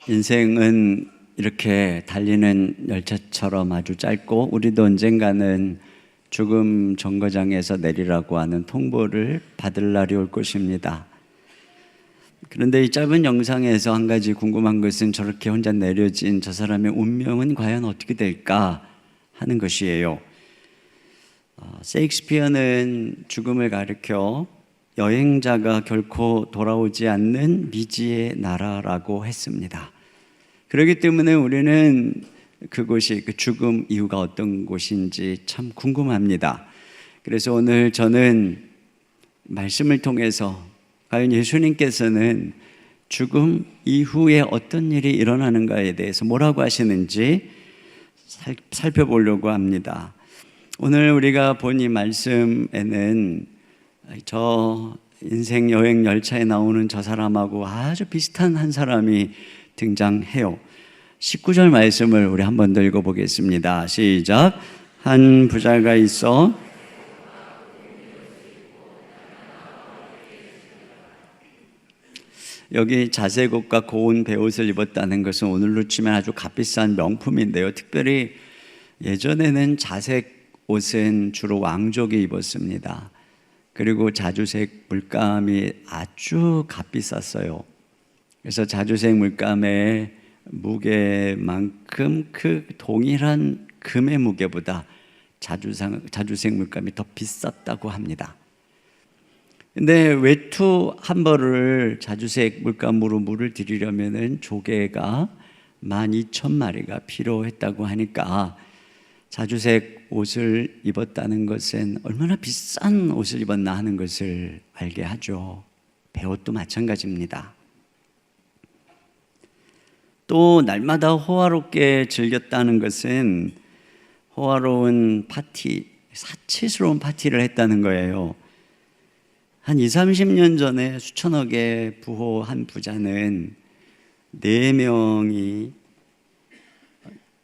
인생은 이렇게 달리는 열차처럼 아주 짧고 우리도 언젠가는 죽음 정거장에서 내리라고 하는 통보를 받을 날이 올 것입니다. 그런데 이 짧은 영상에서 한 가지 궁금한 것은 저렇게 혼자 내려진 저 사람의 운명은 과연 어떻게 될까 하는 것이에요. 셰익스피어는 죽음을 가리켜 여행자가 결코 돌아오지 않는 미지의 나라라고 했습니다. 그렇기 때문에 우리는 그곳이, 그 죽음 이후가 어떤 곳인지 참 궁금합니다. 그래서 오늘 저는 말씀을 통해서 과연 예수님께서는 죽음 이후에 어떤 일이 일어나는가에 대해서 뭐라고 하시는지 살펴보려고 합니다. 오늘 우리가 본 이 말씀에는 저 인생 여행 열차에 나오는 저 사람하고 아주 비슷한 한 사람이 등장해요. 19절 말씀을 우리 한 번 더 읽어보겠습니다. 시작. 한 부자가 있어 여기 자색 옷과 고운 베옷을 입었다는 것은 오늘로 치면 아주 값비싼 명품인데요. 특별히 예전에는 자색 옷은 주로 왕족이 입었습니다. 그리고 자주색 물감이 아주 값비쌌어요. 그래서 자주색 물감의 무게만큼 그 동일한 금의 무게보다 자주색 물감이 더 비쌌다고 합니다. 근데 외투 한 벌을 자주색 물감으로 물을 들이려면은 조개가 12,000마리가 필요했다고 하니까 자주색 옷을 입었다는 것은 얼마나 비싼 옷을 입었나 하는 것을 알게 하죠. 베옷도 마찬가지입니다. 또 날마다 호화롭게 즐겼다는 것은 호화로운 파티, 사치스러운 파티를 했다는 거예요. 한 20, 30년 전에 수천억의 부호 한 부자는 4명이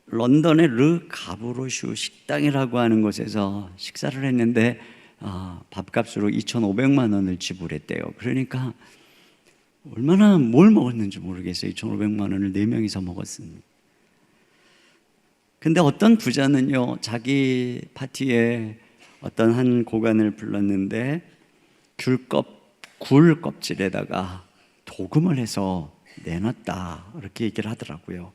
런던의 르 가브로슈 식당이라고 하는 곳에서 식사를 했는데 밥값으로 2,500만 원을 지불했대요. 그러니까 얼마나 뭘 먹었는지 모르겠어요. 2,500만 원을 4명이서 먹었습니다. 근데 어떤 부자는요, 자기 파티에 어떤 한 고관을 불렀는데 굴 껍질에다가 도금을 해서 내놨다, 이렇게 얘기를 하더라고요.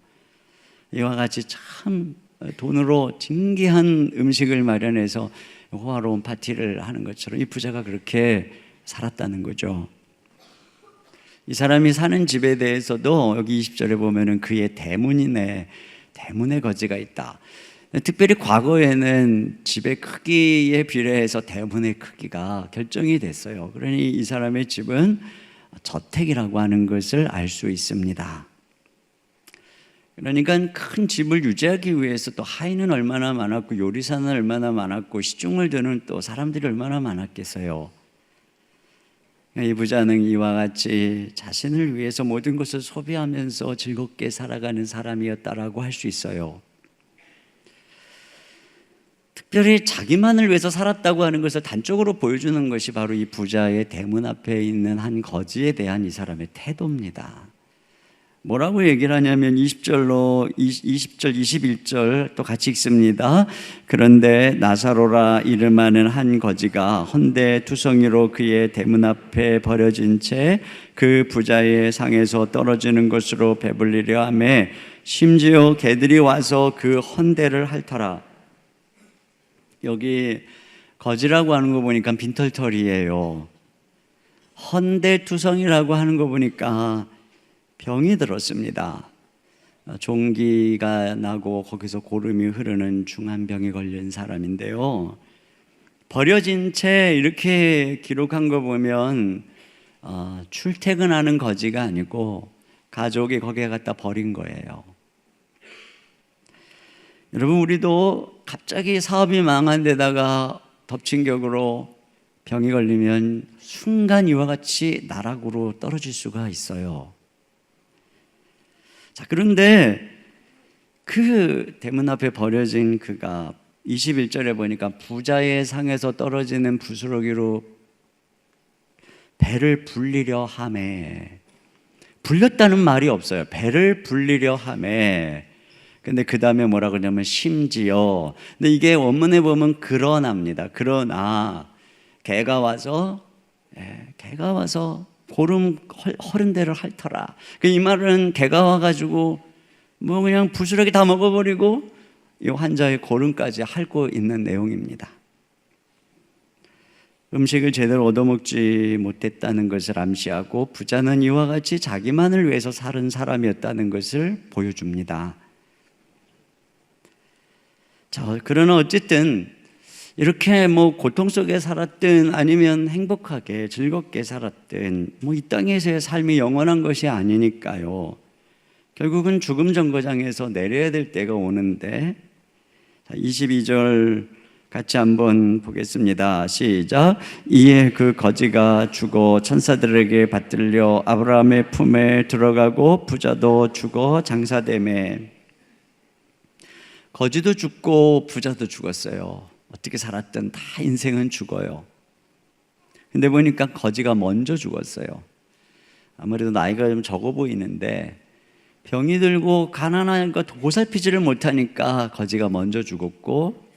이와 같이 참 돈으로 진귀한 음식을 마련해서 호화로운 파티를 하는 것처럼 이 부자가 그렇게 살았다는 거죠. 이 사람이 사는 집에 대해서도 여기 20절에 보면은 그의 대문에 거지가 있다. 특별히 과거에는 집의 크기에 비례해서 대문의 크기가 결정이 됐어요. 그러니 이 사람의 집은 저택이라고 하는 것을 알 수 있습니다. 그러니까 큰 집을 유지하기 위해서 또 하인은 얼마나 많았고 요리사는 얼마나 많았고 시중을 드는 또 사람들이 얼마나 많았겠어요. 이 부자는 이와 같이 자신을 위해서 모든 것을 소비하면서 즐겁게 살아가는 사람이었다라고 할 수 있어요. 특별히 자기만을 위해서 살았다고 하는 것을 단적으로 보여주는 것이 바로 이 부자의 대문 앞에 있는 한 거지에 대한 이 사람의 태도입니다. 뭐라고 얘기를 하냐면 20절, 21절 또 같이 읽습니다. 그런데 나사로라 이름하는 한 거지가 헌데 투성이로 그의 대문 앞에 버려진 채 그 부자의 상에서 떨어지는 것으로 배불리려 하며 심지어 개들이 와서 그 헌대를 핥아라. 여기 거지라고 하는 거 보니까 빈털터리예요. 헌대투성이라고 하는 거 보니까 병이 들었습니다. 종기가 나고 거기서 고름이 흐르는 중한병에 걸린 사람인데요. 버려진 채 이렇게 기록한 거 보면 출퇴근하는 거지가 아니고 가족이 거기에 갖다 버린 거예요. 여러분, 우리도 갑자기 사업이 망한 데다가 덮친 격으로 병이 걸리면 순간 이와 같이 나락으로 떨어질 수가 있어요. 자, 그런데 그 대문 앞에 버려진 그가 21절에 보니까 부자의 상에서 떨어지는 부스러기로 배를 불리려 하매 불렸다는 말이 없어요. 배를 불리려 하매. 근데 그 다음에 뭐라 그러냐면 심지어. 근데 이게 원문에 보면 그러나입니다. 그러나 개가 와서 고름 허른 대로 핥더라. 이 말은 개가 와가지고 뭐 그냥 부스러기 다 먹어버리고 이 환자의 고름까지 핥고 있는 내용입니다. 음식을 제대로 얻어먹지 못했다는 것을 암시하고 부자는 이와 같이 자기만을 위해서 사는 사람이었다는 것을 보여줍니다. 자, 그러나 어쨌든 이렇게 뭐 고통 속에 살았든 아니면 행복하게 즐겁게 살았든 뭐 이 땅에서의 삶이 영원한 것이 아니니까요. 결국은 죽음 정거장에서 내려야 될 때가 오는데, 22절 같이 한번 보겠습니다. 시작. 이에 그 거지가 죽어 천사들에게 받들려 아브라함의 품에 들어가고 부자도 죽어 장사되매. 거지도 죽고 부자도 죽었어요. 어떻게 살았든 다 인생은 죽어요. 근데 보니까 거지가 먼저 죽었어요. 아무래도 나이가 좀 적어 보이는데 병이 들고 가난한 것 보살피지를 못하니까 거지가 먼저 죽었고,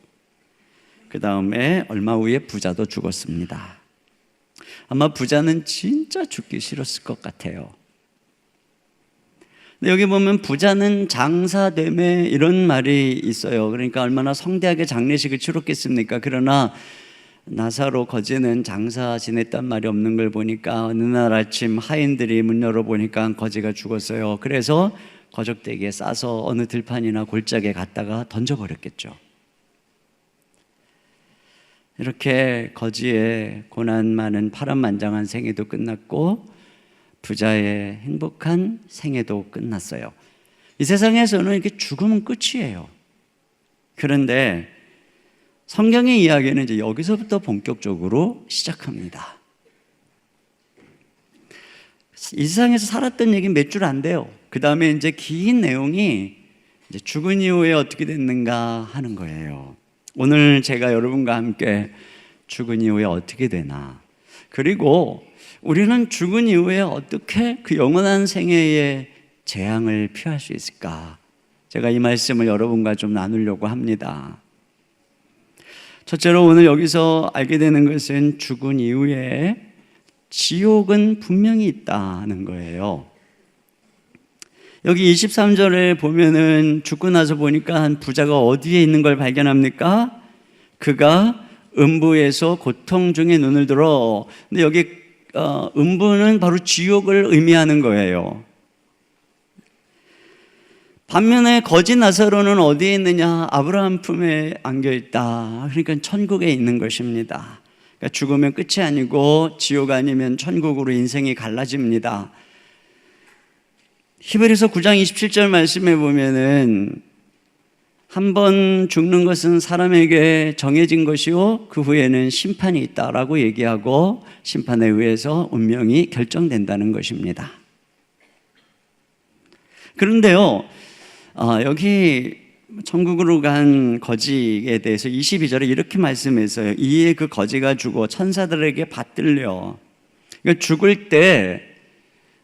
그 다음에 얼마 후에 부자도 죽었습니다. 아마 부자는 진짜 죽기 싫었을 것 같아요. 근데 여기 보면 부자는 장사되매 이런 말이 있어요. 그러니까 얼마나 성대하게 장례식을 치렀겠습니까? 그러나 나사로 거지는 장사 지냈단 말이 없는 걸 보니까 어느 날 아침 하인들이 문 열어보니까 거지가 죽었어요. 그래서 거적대기에 싸서 어느 들판이나 골짜기에 갖다가 던져버렸겠죠. 이렇게 거지의 고난 많은 파란만장한 생애도 끝났고 부자의 행복한 생애도 끝났어요. 이 세상에서는 이렇게 죽으면 끝이에요. 그런데 성경의 이야기는 이제 여기서부터 본격적으로 시작합니다. 이 세상에서 살았던 얘기는 몇 줄 안 돼요. 그 다음에 이제 긴 내용이 이제 죽은 이후에 어떻게 됐는가 하는 거예요. 오늘 제가 여러분과 함께 죽은 이후에 어떻게 되나, 그리고 우리는 죽은 이후에 어떻게 그 영원한 생애의 재앙을 피할 수 있을까, 제가 이 말씀을 여러분과 좀 나누려고 합니다. 첫째로 오늘 여기서 알게 되는 것은 죽은 이후에 지옥은 분명히 있다는 거예요. 여기 23절에 보면은 죽고 나서 보니까 한 부자가 어디에 있는 걸 발견합니까? 그가 음부에서 고통 중에 눈을 들어. 근데 여기 음부는 바로 지옥을 의미하는 거예요. 반면에 거지 나사로는 어디에 있느냐? 아브라함 품에 안겨있다. 그러니까 천국에 있는 것입니다. 그러니까 죽으면 끝이 아니고 지옥 아니면 천국으로 인생이 갈라집니다. 히브리서 9장 27절 말씀에 보면은 한 번 죽는 것은 사람에게 정해진 것이요 그 후에는 심판이 있다라고 얘기하고 심판에 의해서 운명이 결정된다는 것입니다. 그런데요, 여기 천국으로 간 거지에 대해서 22절에 이렇게 말씀했어요. 이에 그 거지가 죽어 천사들에게 받들려. 그러니까 죽을 때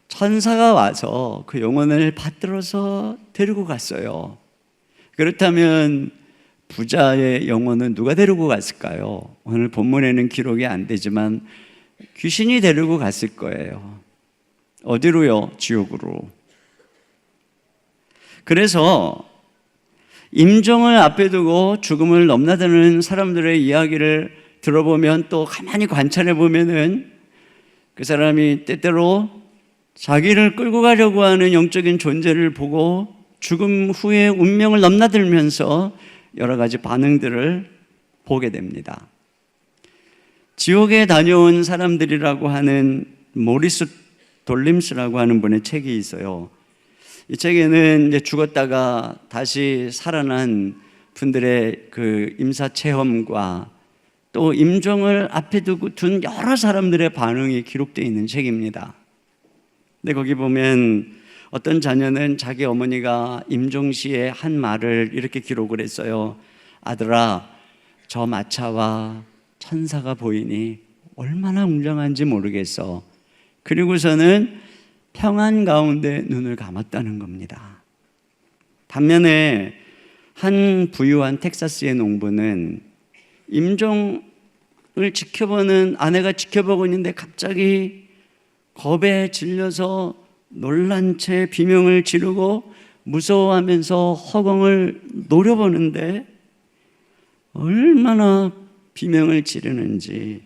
천사가 와서 그 영혼을 받들어서 데리고 갔어요. 그렇다면 부자의 영혼은 누가 데리고 갔을까요? 오늘 본문에는 기록이 안 되지만 귀신이 데리고 갔을 거예요. 어디로요? 지옥으로. 그래서 임종을 앞에 두고 죽음을 넘나드는 사람들의 이야기를 들어보면, 또 가만히 관찰해 보면은 그 사람이 때때로 자기를 끌고 가려고 하는 영적인 존재를 보고 죽음 후에 운명을 넘나들면서 여러 가지 반응들을 보게 됩니다. 지옥에 다녀온 사람들이라고 하는 모리스 돌림스라고 하는 분의 책이 있어요. 이 책에는 이제 죽었다가 다시 살아난 분들의 그 임사 체험과 또 임종을 앞에 두고 둔 여러 사람들의 반응이 기록되어 있는 책입니다. 근데 거기 보면 어떤 자녀는 자기 어머니가 임종 시에 한 말을 이렇게 기록을 했어요. 아들아, 저 마차와 천사가 보이니 얼마나 웅장한지 모르겠어. 그리고서는 평안 가운데 눈을 감았다는 겁니다. 반면에 한 부유한 텍사스의 농부는 임종을 지켜보는 아내가 지켜보고 있는데 갑자기 겁에 질려서 놀란 채 비명을 지르고 무서워하면서 허공을 노려보는데 얼마나 비명을 지르는지,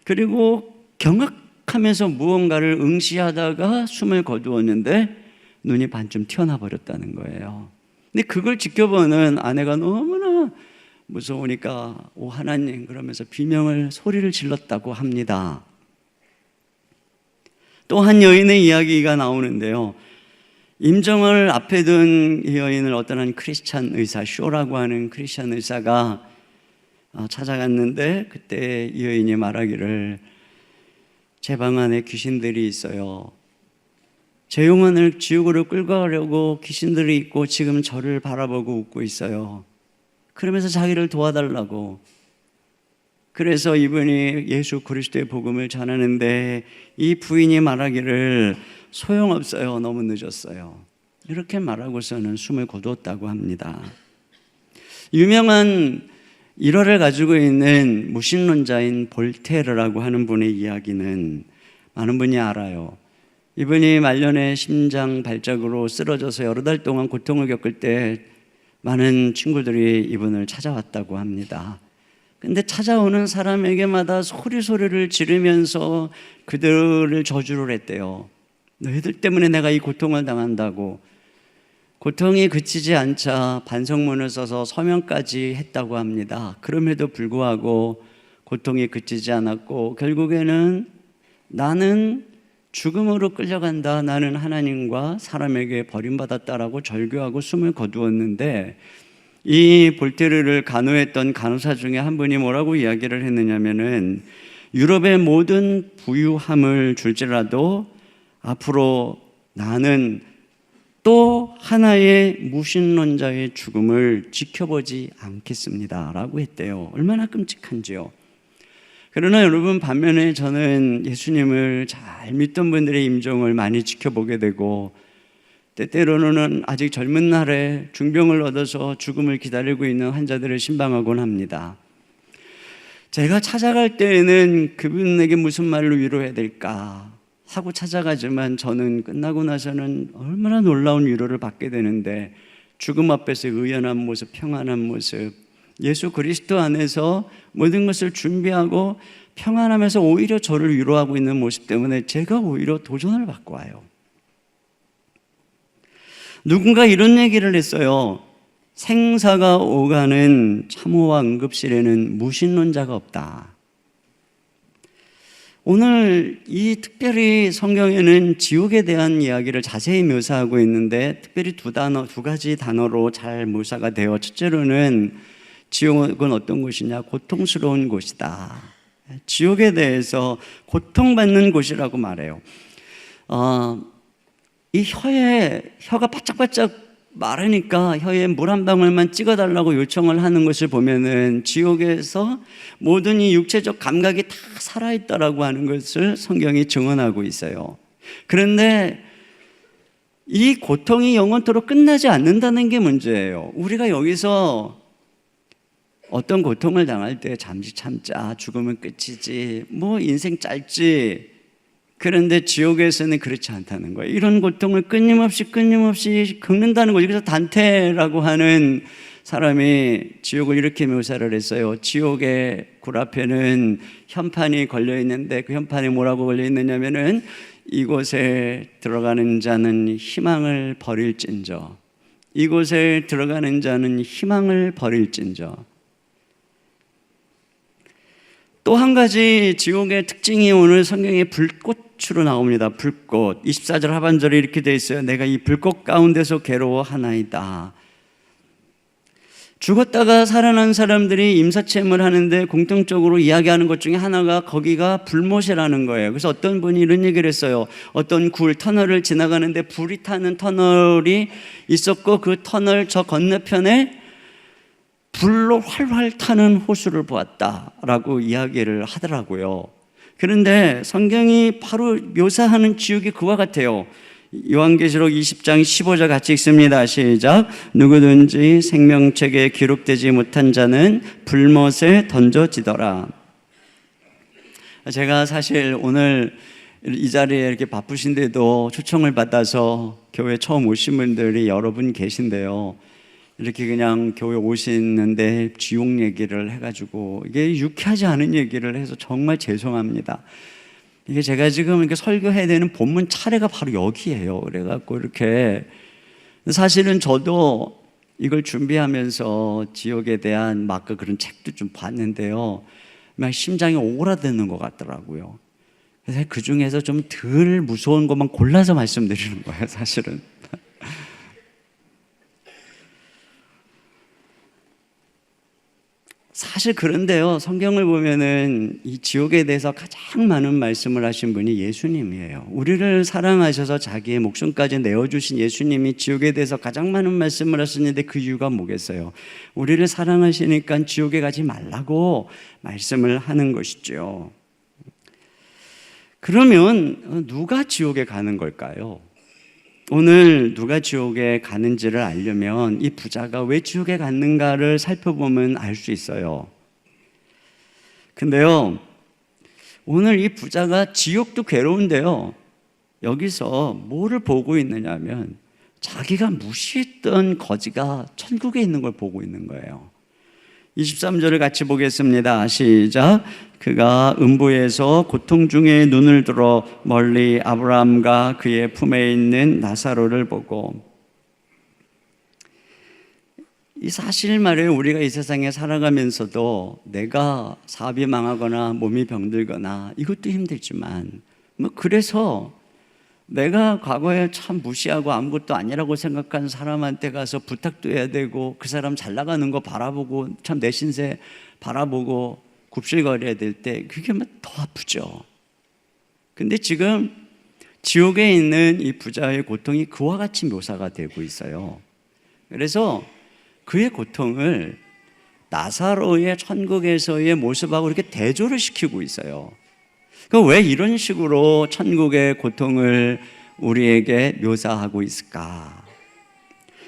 그리고 경악하면서 무언가를 응시하다가 숨을 거두었는데 눈이 반쯤 튀어나와 버렸다는 거예요. 근데 그걸 지켜보는 아내가 너무나 무서우니까 오 하나님 그러면서 소리를 질렀다고 합니다. 또 한 여인의 이야기가 나오는데요. 임종을 앞에 둔 이 여인을 어떤 한 크리스찬 의사, 쇼라고 하는 크리스찬 의사가 찾아갔는데, 그때 이 여인이 말하기를 제 방 안에 귀신들이 있어요. 제 영혼을 지옥으로 끌고 가려고 귀신들이 있고 지금 저를 바라보고 웃고 있어요. 그러면서 자기를 도와달라고. 그래서 이분이 예수 그리스도의 복음을 전하는데 이 부인이 말하기를 소용없어요. 너무 늦었어요. 이렇게 말하고서는 숨을 거두었다고 합니다. 유명한 일화를 가지고 있는 무신론자인 볼테르라고 하는 분의 이야기는 많은 분이 알아요. 이분이 말년에 심장 발작으로 쓰러져서 여러 달 동안 고통을 겪을 때 많은 친구들이 이분을 찾아왔다고 합니다. 근데 찾아오는 사람에게마다 소리를 지르면서 그들을 저주를 했대요. 너희들 때문에 내가 이 고통을 당한다고. 고통이 그치지 않자 반성문을 써서 서명까지 했다고 합니다. 그럼에도 불구하고 고통이 그치지 않았고 결국에는 나는 죽음으로 끌려간다. 나는 하나님과 사람에게 버림받았다라고 절규하고 숨을 거두었는데, 이 볼테르를 간호했던 간호사 중에 한 분이 뭐라고 이야기를 했느냐면은 유럽의 모든 부유함을 줄지라도 앞으로 나는 또 하나의 무신론자의 죽음을 지켜보지 않겠습니다 라고 했대요. 얼마나 끔찍한지요. 그러나 여러분, 반면에 저는 예수님을 잘 믿던 분들의 임종을 많이 지켜보게 되고, 때때로는 아직 젊은 날에 중병을 얻어서 죽음을 기다리고 있는 환자들을 신방하곤 합니다. 제가 찾아갈 때에는 그분에게 무슨 말로 위로해야 될까 하고 찾아가지만, 저는 끝나고 나서는 얼마나 놀라운 위로를 받게 되는데, 죽음 앞에서 의연한 모습, 평안한 모습, 예수 그리스도 안에서 모든 것을 준비하고 평안하면서 오히려 저를 위로하고 있는 모습 때문에 제가 오히려 도전을 받고 와요. 누군가 이런 얘기를 했어요. 생사가 오가는 참호와 응급실에는 무신론자가 없다. 오늘 이 특별히 성경에는 지옥에 대한 이야기를 자세히 묘사하고 있는데, 특별히 두 가지 단어로 잘 묘사가 되어, 첫째로는 지옥은 어떤 곳이냐? 고통스러운 곳이다. 지옥에 대해서 고통받는 곳이라고 말해요. 이 혀가 바짝바짝 마르니까 혀에 물 한 방울만 찍어달라고 요청을 하는 것을 보면은 지옥에서 모든 이 육체적 감각이 다 살아있다라고 하는 것을 성경이 증언하고 있어요. 그런데 이 고통이 영원토록 끝나지 않는다는 게 문제예요. 우리가 여기서 어떤 고통을 당할 때 잠시 참자, 죽으면 끝이지, 뭐 인생 짧지. 그런데 지옥에서는 그렇지 않다는 거예요. 이런 고통을 끊임없이 겪는다는 거죠. 그래서 단테라고 하는 사람이 지옥을 이렇게 묘사를 했어요. 지옥의 굴 앞에는 현판이 걸려 있는데, 그 현판에 뭐라고 걸려 있느냐면은 이곳에 들어가는 자는 희망을 버릴진저, 이곳에 들어가는 자는 희망을 버릴진저. 또 한 가지 지옥의 특징이 오늘 성경에 불꽃으로 나옵니다. 불꽃. 24절 하반절에 이렇게 되어 있어요. 내가 이 불꽃 가운데서 괴로워하나이다. 죽었다가 살아난 사람들이 임사체험을 하는데 공통적으로 이야기하는 것 중에 하나가 거기가 불못이라는 거예요. 그래서 어떤 분이 이런 얘기를 했어요. 어떤 터널을 지나가는데 불이 타는 터널이 있었고, 그 터널 저 건너편에 불로 활활 타는 호수를 보았다라고 이야기를 하더라고요. 그런데 성경이 바로 묘사하는 지옥이 그와 같아요. 요한계시록 20장 15절 같이 읽습니다. 시작. 누구든지 생명책에 기록되지 못한 자는 불못에 던져지더라. 제가 사실 오늘 이 자리에 이렇게 바쁘신데도 초청을 받아서 교회 처음 오신 분들이 여러 분 계신데요. 이렇게 그냥 교회 오시는데 지옥 얘기를 해가지고 이게 유쾌하지 않은 얘기를 해서 정말 죄송합니다. 이게 제가 지금 이렇게 설교해야 되는 본문 차례가 바로 여기예요. 그래갖고 이렇게 사실은 저도 이걸 준비하면서 지옥에 대한 막 그런 책도 좀 봤는데요. 막 심장이 오그라드는 것 같더라고요. 그래서 그 중에서 좀 덜 무서운 것만 골라서 말씀드리는 거예요, 사실은. 사실 그런데요, 성경을 보면은 이 지옥에 대해서 가장 많은 말씀을 하신 분이 예수님이에요. 우리를 사랑하셔서 자기의 목숨까지 내어주신 예수님이 지옥에 대해서 가장 많은 말씀을 하셨는데 그 이유가 뭐겠어요? 우리를 사랑하시니까 지옥에 가지 말라고 말씀을 하는 것이죠. 그러면 누가 지옥에 가는 걸까요? 오늘 누가 지옥에 가는지를 알려면 이 부자가 왜 지옥에 갔는가를 살펴보면 알 수 있어요. 근데요, 오늘 이 부자가 지옥도 괴로운데요, 여기서 뭐를 보고 있느냐면 자기가 무시했던 거지가 천국에 있는 걸 보고 있는 거예요. 23절을 같이 보겠습니다. 시작. 그가 음부에서 고통 중에 눈을 들어 멀리 아브라함과 그의 품에 있는 나사로를 보고, 이 사실 말이에요. 우리가 이 세상에 살아가면서도 내가 사업이 망하거나 몸이 병들거나 이것도 힘들지만 그래서 내가 과거에 참 무시하고 아무것도 아니라고 생각한 사람한테 가서 부탁도 해야 되고 그 사람 잘 나가는 거 바라보고 참 내 신세 바라보고 굽실거려야 될 때 그게 더 아프죠. 근데 지금 지옥에 있는 이 부자의 고통이 그와 같이 묘사가 되고 있어요. 그래서 그의 고통을 나사로의 천국에서의 모습하고 이렇게 대조를 시키고 있어요. 왜 이런 식으로 천국의 고통을 우리에게 묘사하고 있을까?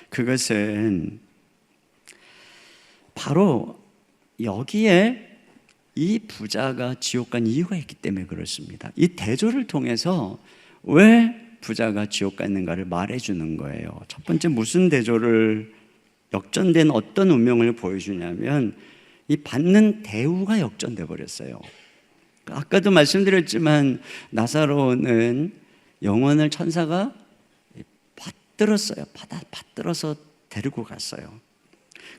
그것은 바로 여기에 이 부자가 지옥 간 이유가 있기 때문에 그렇습니다. 이 대조를 통해서 왜 부자가 지옥 갔는가를 말해주는 거예요. 첫 번째, 무슨 대조를, 역전된 어떤 운명을 보여주냐면 이 받는 대우가 역전돼 버렸어요. 아까도 말씀드렸지만 나사로는 영혼을 천사가 받들었어요. 받들어서 데리고 갔어요.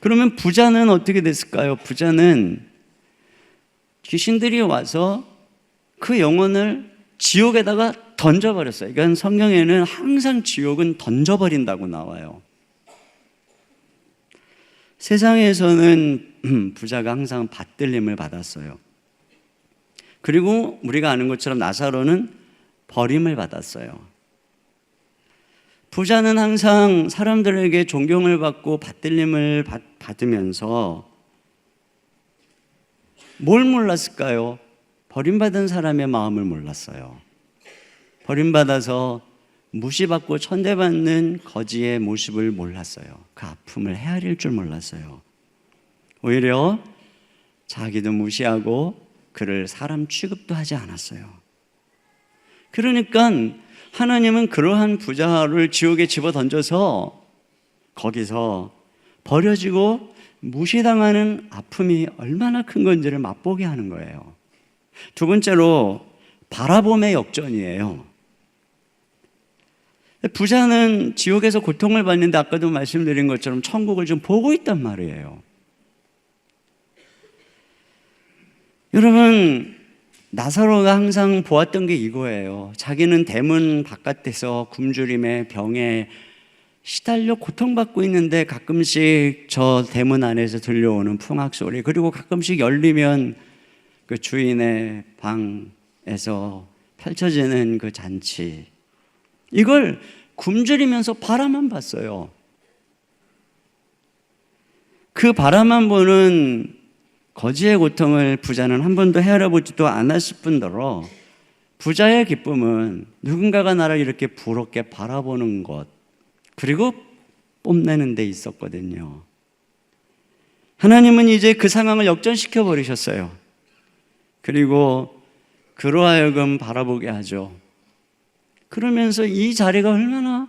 그러면 부자는 어떻게 됐을까요? 부자는 귀신들이 와서 그 영혼을 지옥에다가 던져버렸어요. 그러니까 성경에는 항상 지옥은 던져버린다고 나와요. 세상에서는 부자가 항상 받들림을 받았어요. 그리고 우리가 아는 것처럼 나사로는 버림을 받았어요. 부자는 항상 사람들에게 존경을 받고 받들림을 받으면서 뭘 몰랐을까요? 버림받은 사람의 마음을 몰랐어요. 버림받아서 무시받고 천대받는 거지의 모습을 몰랐어요. 그 아픔을 헤아릴 줄 몰랐어요. 오히려 자기도 무시하고 그를 사람 취급도 하지 않았어요. 그러니까 하나님은 그러한 부자를 지옥에 집어던져서 거기서 버려지고 무시당하는 아픔이 얼마나 큰 건지를 맛보게 하는 거예요. 두 번째로 바라봄의 역전이에요. 부자는 지옥에서 고통을 받는데 아까도 말씀드린 것처럼 천국을 좀 보고 있단 말이에요. 여러분, 나사로가 항상 보았던 게 이거예요. 자기는 대문 바깥에서 굶주림에 병에 시달려 고통받고 있는데 가끔씩 저 대문 안에서 들려오는 풍악 소리, 그리고 가끔씩 열리면 그 주인의 방에서 펼쳐지는 그 잔치, 이걸 굶주리면서 바라만 봤어요. 그 바라만 보는 거지의 고통을 부자는 한 번도 헤아려보지도 않았을 뿐더러 부자의 기쁨은 누군가가 나를 이렇게 부럽게 바라보는 것, 그리고 뽐내는 데 있었거든요. 하나님은 이제 그 상황을 역전시켜 버리셨어요. 그리고 그로 하여금 바라보게 하죠. 그러면서 이 자리가 얼마나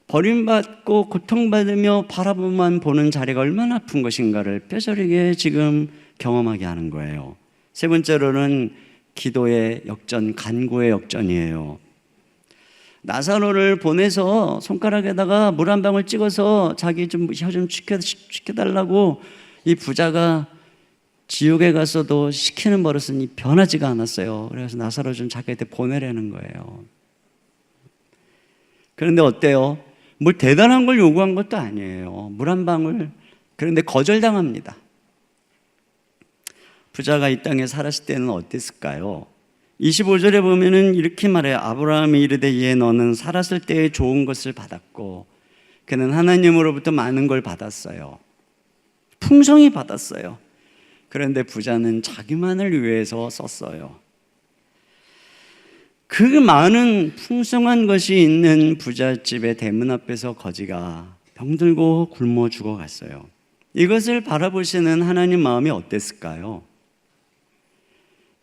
버림받고 고통받으며 바라보만 보는 자리가 얼마나 아픈 것인가를 뼈저리게 지금 경험하게 하는 거예요. 세 번째로는 기도의 역전, 간구의 역전이에요. 나사로를 보내서 손가락에다가 물 한 방울 찍어서 자기 혀 좀 식혀달라고 이 부자가 지옥에 가서도 시키는 버릇은 변하지가 않았어요. 그래서 나사로 좀 자기한테 보내라는 거예요. 그런데 어때요? 뭐 대단한 걸 요구한 것도 아니에요. 물 한 방울. 그런데 거절당합니다. 부자가 이 땅에 살았을 때는 어땠을까요? 25절에 보면은 이렇게 말해요. 아브라함이 이르되 이에 너는 살았을 때에 좋은 것을 받았고 그는 하나님으로부터 많은 걸 받았어요. 풍성히 받았어요. 그런데 부자는 자기만을 위해서 썼어요. 그 많은 풍성한 것이 있는 부잣집의 대문 앞에서 거지가 병들고 굶어 죽어갔어요. 이것을 바라보시는 하나님 마음이 어땠을까요?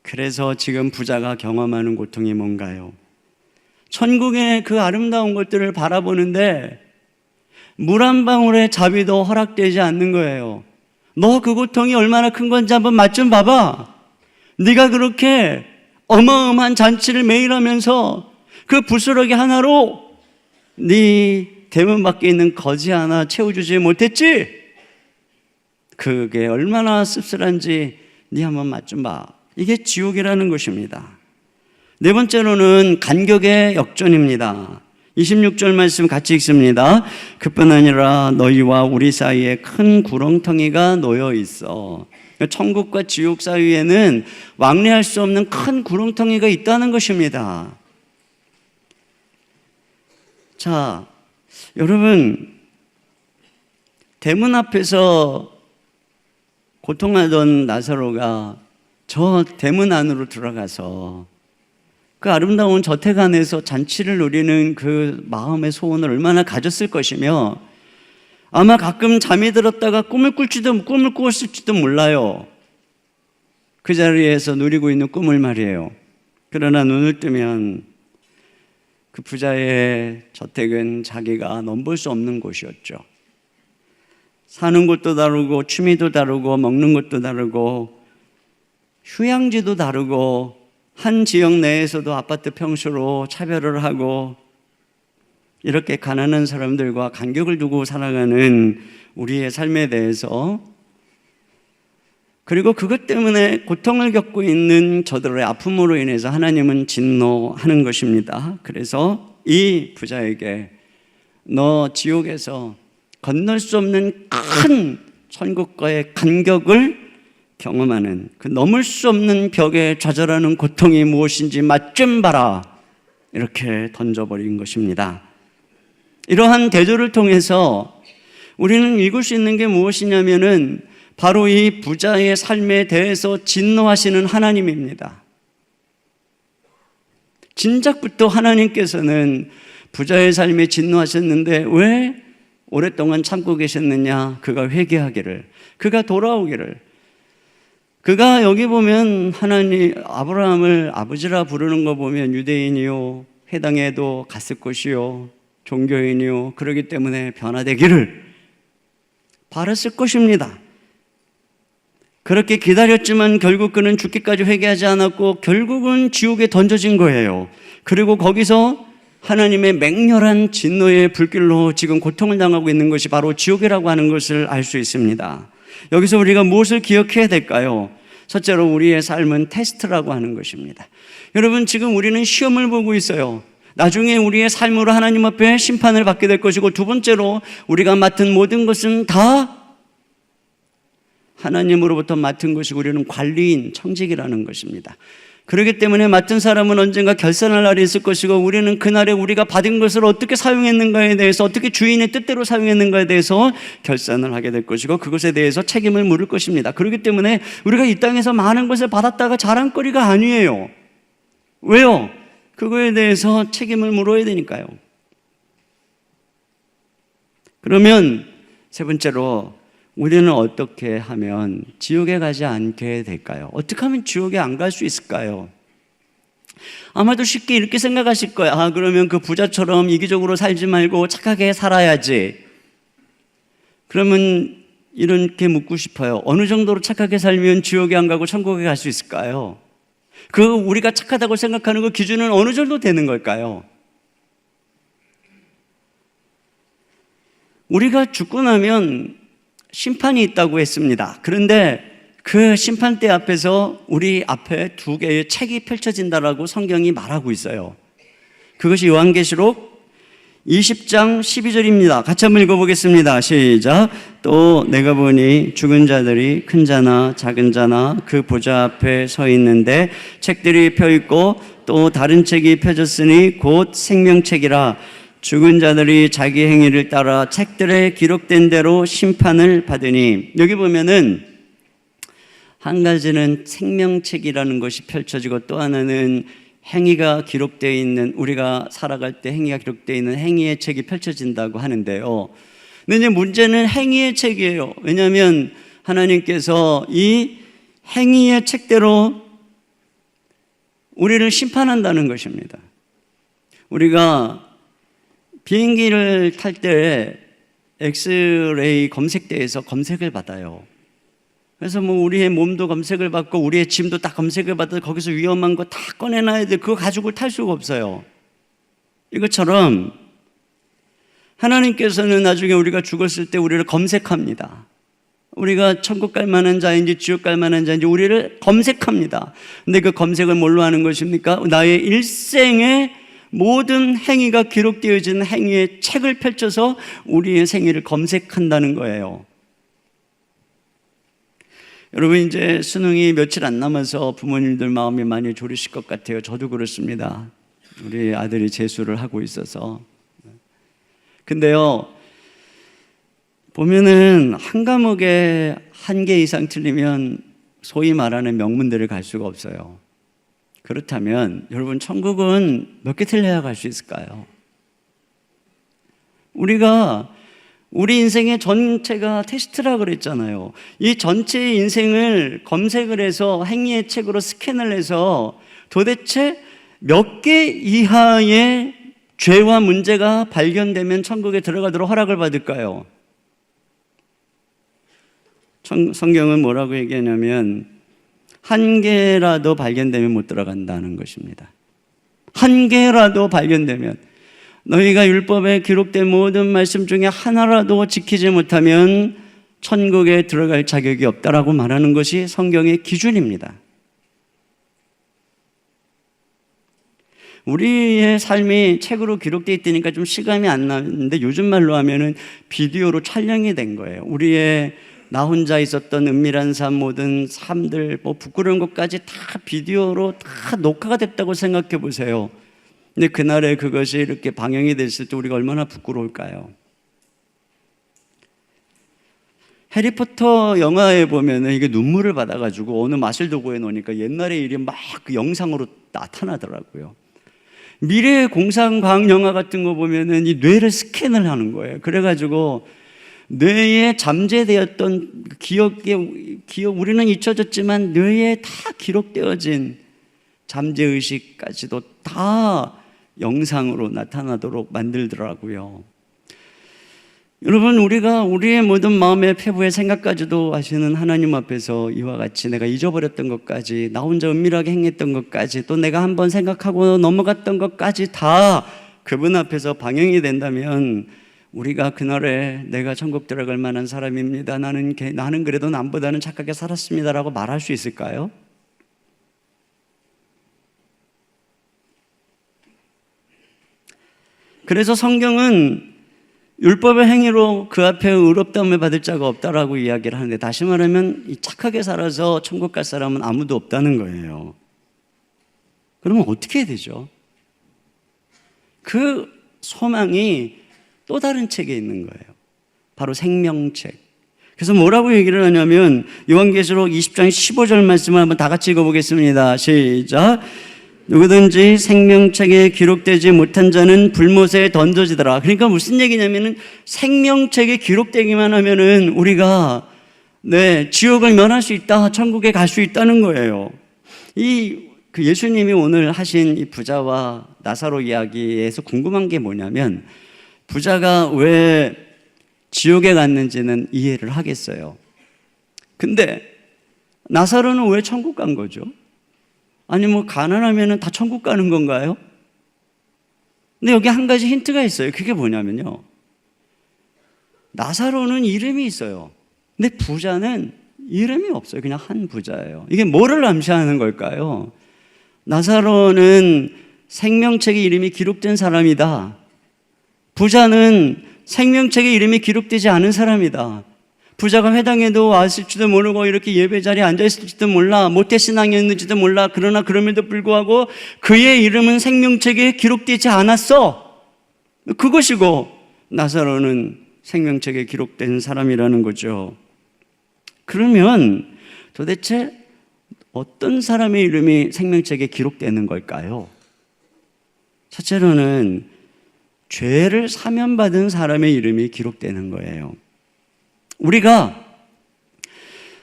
그래서 지금 부자가 경험하는 고통이 뭔가요? 천국의 그 아름다운 것들을 바라보는데 물 한 방울의 자비도 허락되지 않는 거예요. 너 그 고통이 얼마나 큰 건지 한번 맛 좀 봐봐. 네가 그렇게 어마어마한 잔치를 매일 하면서 그 부스러기 하나로 네 대문 밖에 있는 거지 하나 채워주지 못했지? 그게 얼마나 씁쓸한지 네 한번 맛 좀 봐. 이게 지옥이라는 것입니다. 네 번째로는 간격의 역전입니다. 26절 말씀 같이 읽습니다. 그뿐 아니라 너희와 우리 사이에 큰 구렁텅이가 놓여 있어. 천국과 지옥 사이에는 왕래할 수 없는 큰 구렁텅이가 있다는 것입니다. 자, 여러분, 대문 앞에서 고통하던 나사로가 저 대문 안으로 들어가서 그 아름다운 저택 안에서 잔치를 누리는 그 마음의 소원을 얼마나 가졌을 것이며 아마 가끔 잠이 들었다가 꿈을 꾸었을지도 몰라요. 그 자리에서 누리고 있는 꿈을 말이에요. 그러나 눈을 뜨면 그 부자의 저택은 자기가 넘볼 수 없는 곳이었죠. 사는 곳도 다르고 취미도 다르고 먹는 것도 다르고 휴양지도 다르고 한 지역 내에서도 아파트 평수로 차별을 하고 이렇게 가난한 사람들과 간격을 두고 살아가는 우리의 삶에 대해서 그리고 그것 때문에 고통을 겪고 있는 저들의 아픔으로 인해서 하나님은 진노하는 것입니다. 그래서 이 부자에게 너 지옥에서 건널 수 없는 큰 천국과의 간격을 경험하는 그 넘을 수 없는 벽에 좌절하는 고통이 무엇인지 맛 좀 봐라 이렇게 던져버린 것입니다. 이러한 대조를 통해서 우리는 읽을 수 있는 게 무엇이냐면은 바로 이 부자의 삶에 대해서 진노하시는 하나님입니다. 진작부터 하나님께서는 부자의 삶에 진노하셨는데 왜 오랫동안 참고 계셨느냐? 그가 회개하기를, 그가 돌아오기를. 그가 여기 보면 하나님 아브라함을 아버지라 부르는 거 보면 유대인이요 회당에도 갔을 것이요 종교인이요 그러기 때문에 변화되기를 바랐을 것입니다. 그렇게 기다렸지만 결국 그는 죽기까지 회개하지 않았고 결국은 지옥에 던져진 거예요. 그리고 거기서 하나님의 맹렬한 진노의 불길로 지금 고통을 당하고 있는 것이 바로 지옥이라고 하는 것을 알 수 있습니다. 여기서 우리가 무엇을 기억해야 될까요? 첫째로 우리의 삶은 테스트라고 하는 것입니다. 여러분, 지금 우리는 시험을 보고 있어요. 나중에 우리의 삶으로 하나님 앞에 심판을 받게 될 것이고, 두 번째로 우리가 맡은 모든 것은 다 하나님으로부터 맡은 것이고 우리는 관리인, 청직이라는 것입니다. 그렇기 때문에 맡은 사람은 언젠가 결산할 날이 있을 것이고 우리는 그날에 우리가 받은 것을 어떻게 사용했는가에 대해서, 어떻게 주인의 뜻대로 사용했는가에 대해서 결산을 하게 될 것이고 그것에 대해서 책임을 물을 것입니다. 그렇기 때문에 우리가 이 땅에서 많은 것을 받았다가 자랑거리가 아니에요. 왜요? 그거에 대해서 책임을 물어야 되니까요. 그러면 세 번째로 우리는 어떻게 하면 지옥에 가지 않게 될까요? 어떻게 하면 지옥에 안 갈 수 있을까요? 아마도 쉽게 이렇게 생각하실 거예요. 아, 그러면 그 부자처럼 이기적으로 살지 말고 착하게 살아야지. 그러면 이렇게 묻고 싶어요. 어느 정도로 착하게 살면 지옥에 안 가고 천국에 갈 수 있을까요? 그 우리가 착하다고 생각하는 그 기준은 어느 정도 되는 걸까요? 우리가 죽고 나면 심판이 있다고 했습니다. 그런데 그 심판대 앞에서 우리 앞에 두 개의 책이 펼쳐진다라고 성경이 말하고 있어요. 그것이 요한계시록 20장 12절입니다. 같이 한번 읽어보겠습니다. 시작. 또 내가 보니 죽은 자들이 큰 자나 작은 자나 그 보좌 앞에 서 있는데 책들이 펴있고 또 다른 책이 펴졌으니 곧 생명책이라. 죽은 자들이 자기 행위를 따라 책들에 기록된 대로 심판을 받으니. 여기 보면은 한 가지는 생명책이라는 것이 펼쳐지고 또 하나는 행위가 기록되어 있는, 우리가 살아갈 때 행위가 기록되어 있는 행위의 책이 펼쳐진다고 하는데요. 근데 이제 문제는 행위의 책이에요. 왜냐하면 하나님께서 이 행위의 책대로 우리를 심판한다는 것입니다. 우리가 비행기를 탈 때 엑스레이 검색대에서 검색을 받아요. 그래서 뭐 우리의 몸도 검색을 받고 우리의 짐도 다 검색을 받아서 거기서 위험한 거 다 꺼내놔야 돼. 그거 가지고 탈 수가 없어요. 이것처럼 하나님께서는 나중에 우리가 죽었을 때 우리를 검색합니다. 우리가 천국 갈 만한 자인지 지옥 갈 만한 자인지 우리를 검색합니다. 근데 그 검색을 뭘로 하는 것입니까? 나의 일생의 모든 행위가 기록되어진 행위의 책을 펼쳐서 우리의 생애를 검색한다는 거예요. 여러분, 이제 수능이 며칠 안 남아서 부모님들 마음이 많이 졸이실 것 같아요. 저도 그렇습니다. 우리 아들이 재수를 하고 있어서. 근데요, 보면은 한 과목에 1개 이상 틀리면 소위 말하는 명문대를 갈 수가 없어요. 그렇다면 여러분, 천국은 몇 개 틀려야 갈 수 있을까요? 우리 인생의 전체가 테스트라 그랬잖아요. 이 전체의 인생을 검색을 해서 행위의 책으로 스캔을 해서 도대체 몇 개 이하의 죄와 문제가 발견되면 천국에 들어가도록 허락을 받을까요? 성경은 뭐라고 얘기하냐면 1개라도 발견되면 못 들어간다는 것입니다. 1개라도 발견되면, 너희가 율법에 기록된 모든 말씀 중에 하나라도 지키지 못하면 천국에 들어갈 자격이 없다라고 말하는 것이 성경의 기준입니다. 우리의 삶이 책으로 기록되어 있다니까 좀 실감이 안 나는데 요즘 말로 하면은 비디오로 촬영이 된 거예요. 우리의 나 혼자 있었던 은밀한 삶, 모든 삶들, 뭐 부끄러운 것까지 다 비디오로 다 녹화가 됐다고 생각해 보세요. 근데 그날에 그것이 이렇게 방영이 됐을 때 우리가 얼마나 부끄러울까요? 해리포터 영화에 보면은 이게 눈물을 받아가지고 어느 마실도구에 놓으니까 옛날의 일이 막 그 영상으로 나타나더라고요. 미래의 공상과학 영화 같은 거 보면은 이 뇌를 스캔을 하는 거예요. 그래가지고 뇌에 잠재되었던 기억, 우리는 잊혀졌지만 뇌에 다 기록되어진 잠재의식까지도 다 영상으로 나타나도록 만들더라고요. 여러분, 우리가 우리의 모든 마음의 패부의 생각까지도 아시는 하나님 앞에서 이와 같이 내가 잊어버렸던 것까지, 나 혼자 은밀하게 행했던 것까지, 또 내가 한번 생각하고 넘어갔던 것까지 다 그분 앞에서 방영이 된다면 우리가 그날에 내가 천국 들어갈 만한 사람입니다, 나는 그래도 남보다는 착하게 살았습니다라고 말할 수 있을까요? 그래서 성경은 율법의 행위로 그 앞에 의롭다함을 받을 자가 없다라고 이야기를 하는데, 다시 말하면 이 착하게 살아서 천국 갈 사람은 아무도 없다는 거예요. 그러면 어떻게 해야 되죠? 그 소망이 또 다른 책에 있는 거예요. 바로 생명책. 그래서 뭐라고 얘기를 하냐면 요한계시록 20장 15절 말씀을 한번 다 같이 읽어보겠습니다. 시작. 누구든지 생명책에 기록되지 못한 자는 불못에 던져지더라. 그러니까 무슨 얘기냐면은 생명책에 기록되기만 하면은 우리가 지옥을 면할 수 있다, 천국에 갈 수 있다는 거예요. 그 예수님이 오늘 하신 이 부자와 나사로 이야기에서 궁금한 게 뭐냐면, 부자가 왜 지옥에 갔는지는 이해를 하겠어요. 근데 나사로는 왜 천국 간 거죠? 아니 가난하면 다 천국 가는 건가요? 근데 여기 한 가지 힌트가 있어요. 그게 뭐냐면요, 나사로는 이름이 있어요. 근데 부자는 이름이 없어요. 그냥 한 부자예요. 이게 뭐를 암시하는 걸까요? 나사로는 생명책에 이름이 기록된 사람이다. 부자는 생명책에 이름이 기록되지 않은 사람이다. 부자가 회당에도 왔을지도 모르고 이렇게 예배 자리에 앉아있을지도 몰라, 모태신앙이었는지도 몰라. 그러나 그럼에도 불구하고 그의 이름은 생명책에 기록되지 않았어. 그것이고 나사로는 생명책에 기록된 사람이라는 거죠. 그러면 도대체 어떤 사람의 이름이 생명책에 기록되는 걸까요? 첫째로는 죄를 사면받은 사람의 이름이 기록되는 거예요. 우리가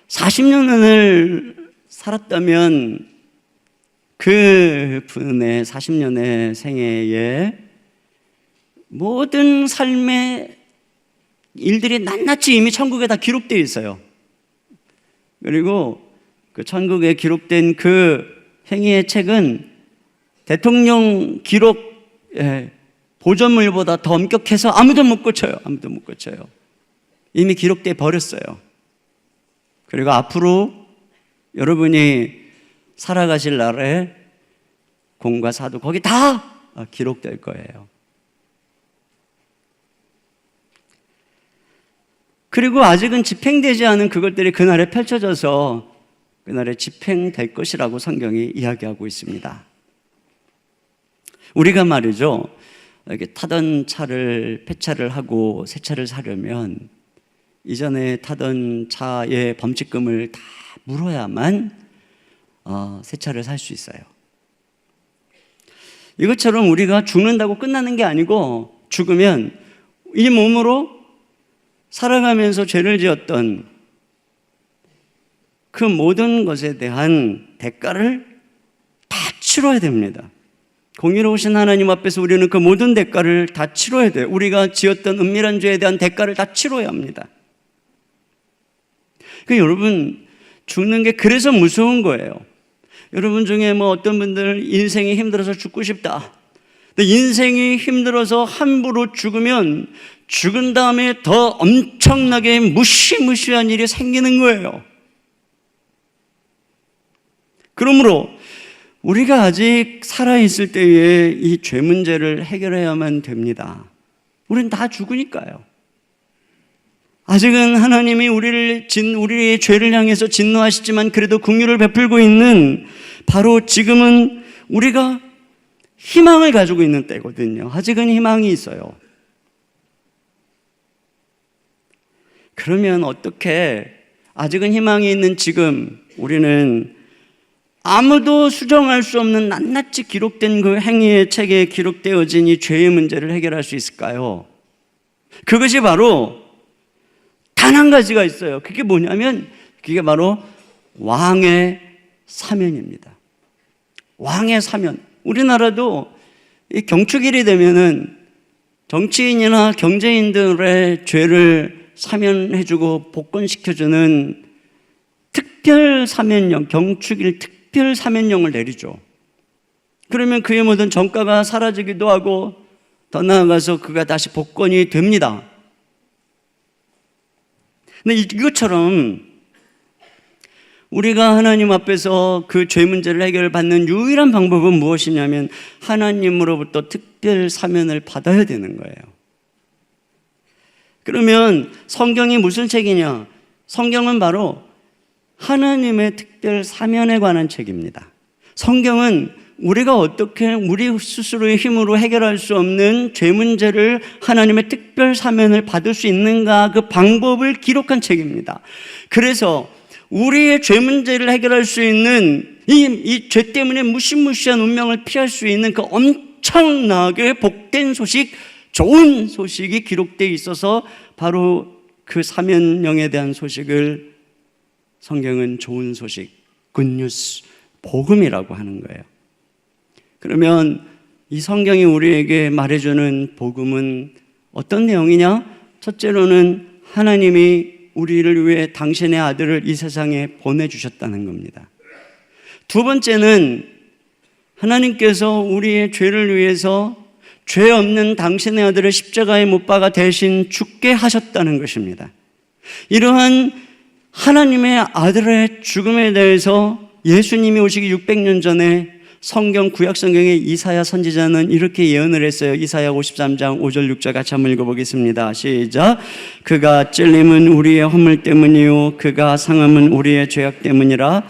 40년을 살았다면 그 분의 40년의 생애에 모든 삶의 일들이 낱낱이 이미 천국에 다 기록되어 있어요. 그리고 그 천국에 기록된 그 행위의 책은 대통령 기록 보존물보다 더 엄격해서 아무도 못 고쳐요. 아무도 못 고쳐요. 이미 기록돼 버렸어요. 그리고 앞으로 여러분이 살아가실 날에 공과 사도 거기 다 기록될 거예요. 그리고 아직은 집행되지 않은 그것들이 그날에 펼쳐져서 그날에 집행될 것이라고 성경이 이야기하고 있습니다. 우리가 말이죠, 이렇게 타던 차를 폐차를 하고 새 차를 사려면 이전에 타던 차의 범칙금을 다 물어야만 새 차를 살 수 있어요. 이것처럼 우리가 죽는다고 끝나는 게 아니고, 죽으면 이 몸으로 살아가면서 죄를 지었던 그 모든 것에 대한 대가를 다 치러야 됩니다. 공의로우신 하나님 앞에서 우리는 그 모든 대가를 다 치러야 돼요. 우리가 지었던 은밀한 죄에 대한 대가를 다 치러야 합니다. 여러분, 죽는 게 그래서 무서운 거예요. 여러분 중에 어떤 분들 인생이 힘들어서 죽고 싶다. 근데 인생이 힘들어서 함부로 죽으면 죽은 다음에 더 엄청나게 무시무시한 일이 생기는 거예요. 그러므로 우리가 아직 살아있을 때에 이 죄 문제를 해결해야만 됩니다. 우린 다 죽으니까요. 아직은 하나님이 우리의 죄를 향해서 진노하시지만 그래도 긍휼을 베풀고 있는, 바로 지금은 우리가 희망을 가지고 있는 때거든요. 아직은 희망이 있어요. 그러면 어떻게 아직은 희망이 있는 지금 우리는 아무도 수정할 수 없는 낱낱이 기록된 그 행위의 책에 기록되어진 이 죄의 문제를 해결할 수 있을까요? 그것이 바로 단 한 가지가 있어요. 그게 뭐냐면 그게 바로 왕의 사면입니다. 왕의 사면. 우리나라도 이 경축일이 되면은 정치인이나 경제인들의 죄를 사면해주고 복권시켜주는 특별 사면령, 경축일 특별 사면령을 내리죠. 그러면 그의 모든 전가가 사라지기도 하고 더 나아가서 그가 다시 복권이 됩니다. 근데 이것처럼 우리가 하나님 앞에서 그 죄 문제를 해결받는 유일한 방법은 무엇이냐면 하나님으로부터 특별 사면을 받아야 되는 거예요. 그러면 성경이 무슨 책이냐? 성경은 바로 하나님의 특별 사면에 관한 책입니다. 성경은 우리가 어떻게 우리 스스로의 힘으로 해결할 수 없는 죄 문제를 하나님의 특별 사면을 받을 수 있는가, 그 방법을 기록한 책입니다. 그래서 우리의 죄 문제를 해결할 수 있는 이 죄 때문에 무시무시한 운명을 피할 수 있는 그 엄청나게 복된 소식, 좋은 소식이 기록되어 있어서 바로 그 사면령에 대한 소식을 성경은 좋은 소식, 굿뉴스, 복음이라고 하는 거예요. 그러면 이 성경이 우리에게 말해주는 복음은 어떤 내용이냐? 첫째로는 하나님이 우리를 위해 당신의 아들을 이 세상에 보내주셨다는 겁니다. 두 번째는 하나님께서 우리의 죄를 위해서 죄 없는 당신의 아들을 십자가에 못 박아 대신 죽게 하셨다는 것입니다. 이러한 하나님의 아들의 죽음에 대해서 예수님이 오시기 600년 전에 성경 구약 성경의 이사야 선지자는 이렇게 예언을 했어요. 이사야 53장 5절 6절 같이 한번 읽어보겠습니다. 시작. 그가 찔림은 우리의 허물 때문이요 그가 상함은 우리의 죄악 때문이라.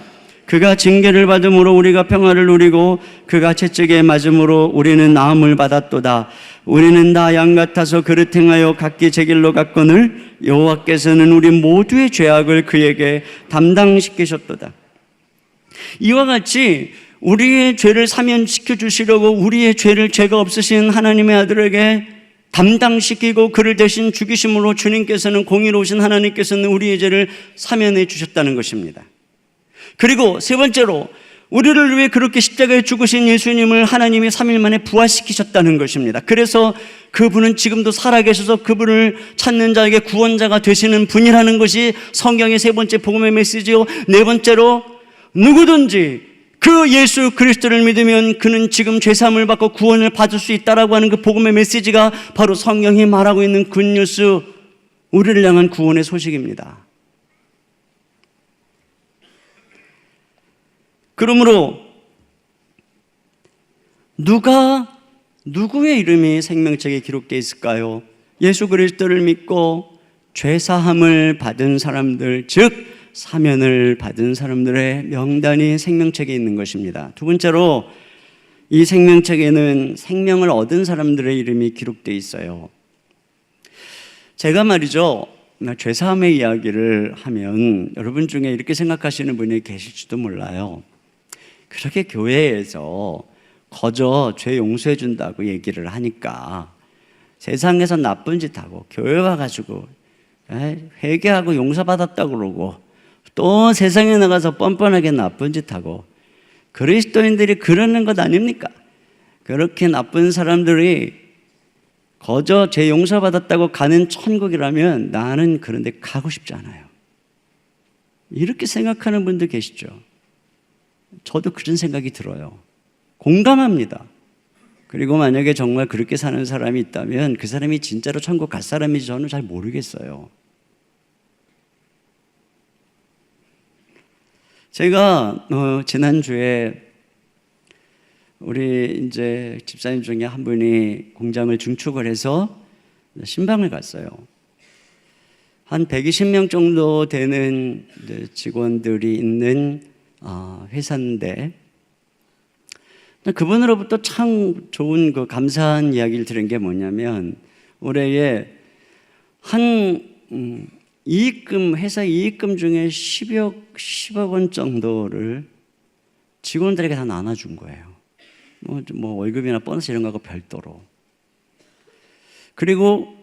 그가 징계를 받음으로 우리가 평화를 누리고 그가 채찍에 맞음으로 우리는 나음을 받았도다. 우리는 다 양 같아서 그릇 행하여 각기 제 길로 갔거늘 여호와께서는 우리 모두의 죄악을 그에게 담당시키셨도다. 이와 같이 우리의 죄를 사면시켜 주시려고 우리의 죄를 죄가 없으신 하나님의 아들에게 담당시키고 그를 대신 죽이심으로 주님께서는 공의로우신 하나님께서는 우리의 죄를 사면해 주셨다는 것입니다. 그리고 세 번째로 우리를 위해 그렇게 십자가에 죽으신 예수님을 하나님이 3일 만에 부활시키셨다는 것입니다. 그래서 그분은 지금도 살아계셔서 그분을 찾는 자에게 구원자가 되시는 분이라는 것이 성경의 세 번째 복음의 메시지요. 네 번째로 누구든지 그 예수 그리스도를 믿으면 그는 지금 죄사함을 받고 구원을 받을 수 있다라고 하는 그 복음의 메시지가 바로 성경이 말하고 있는 굿뉴스, 우리를 향한 구원의 소식입니다. 그러므로 누구의 이름이 생명책에 기록되어 있을까요? 예수 그리스도를 믿고 죄사함을 받은 사람들, 즉 사면을 받은 사람들의 명단이 생명책에 있는 것입니다. 두 번째로 이 생명책에는 생명을 얻은 사람들의 이름이 기록되어 있어요. 제가 말이죠, 죄사함의 이야기를 하면 여러분 중에 이렇게 생각하시는 분이 계실지도 몰라요. 그렇게 교회에서 거저 죄 용서해 준다고 얘기를 하니까 세상에서 나쁜 짓 하고 교회 와가지고 회개하고 용서받았다고 그러고 또 세상에 나가서 뻔뻔하게 나쁜 짓 하고 그리스도인들이 그러는 것 아닙니까? 그렇게 나쁜 사람들이 거저 죄 용서받았다고 가는 천국이라면 나는 그런 데 가고 싶지 않아요. 이렇게 생각하는 분도 계시죠. 저도 그런 생각이 들어요. 공감합니다. 그리고 만약에 정말 그렇게 사는 사람이 있다면 그 사람이 진짜로 천국 갈 사람인지 저는 잘 모르겠어요. 제가 지난주에 우리 이제 집사님 중에 한 분이 공장을 중축을 해서 신방을 갔어요. 한 120명 정도 되는 직원들이 있는 회사인데 그분으로부터 참 좋은 그 감사한 이야기를 들은 게 뭐냐면 올해에 한 이익금, 회사 이익금 중에 10억 원 정도를 직원들에게 다 나눠준 거예요. 뭐 월급이나 보너스 이런 거하고 별도로. 그리고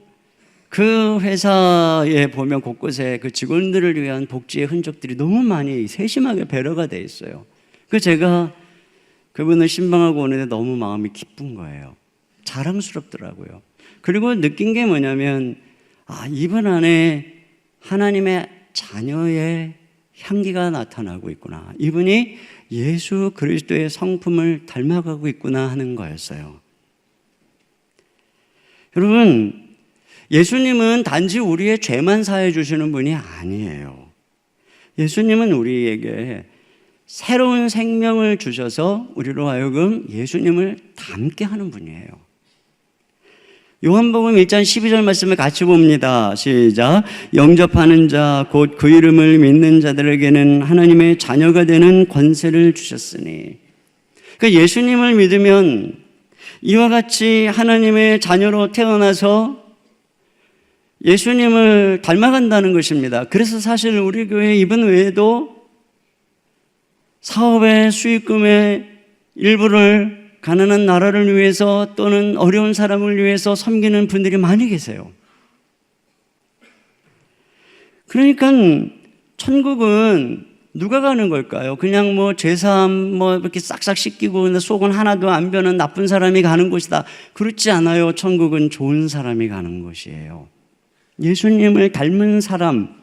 그 회사에 보면 곳곳에 그 직원들을 위한 복지의 흔적들이 너무 많이 세심하게 배려가 돼 있어요. 그래서 제가 그분을 신방하고 오는데 너무 마음이 기쁜 거예요. 자랑스럽더라고요. 그리고 느낀 게 뭐냐면 이분 안에 하나님의 자녀의 향기가 나타나고 있구나. 이분이 예수 그리스도의 성품을 닮아가고 있구나 하는 거였어요. 여러분, 예수님은 단지 우리의 죄만 사해 주시는 분이 아니에요. 예수님은 우리에게 새로운 생명을 주셔서 우리로 하여금 예수님을 닮게 하는 분이에요. 요한복음 1장 12절 말씀을 같이 봅니다. 시작. 영접하는 자 곧 그 이름을 믿는 자들에게는 하나님의 자녀가 되는 권세를 주셨으니. 그러니까 예수님을 믿으면 이와 같이 하나님의 자녀로 태어나서 예수님을 닮아간다는 것입니다. 그래서 사실 우리 교회 이분 외에도 사업의 수익금의 일부를 가난한 나라를 위해서 또는 어려운 사람을 위해서 섬기는 분들이 많이 계세요. 그러니까 천국은 누가 가는 걸까요? 그냥 뭐 죄사함 이렇게 싹싹 씻기고 속은 하나도 안 변한 나쁜 사람이 가는 곳이다. 그렇지 않아요. 천국은 좋은 사람이 가는 곳이에요. 예수님을 닮은 사람.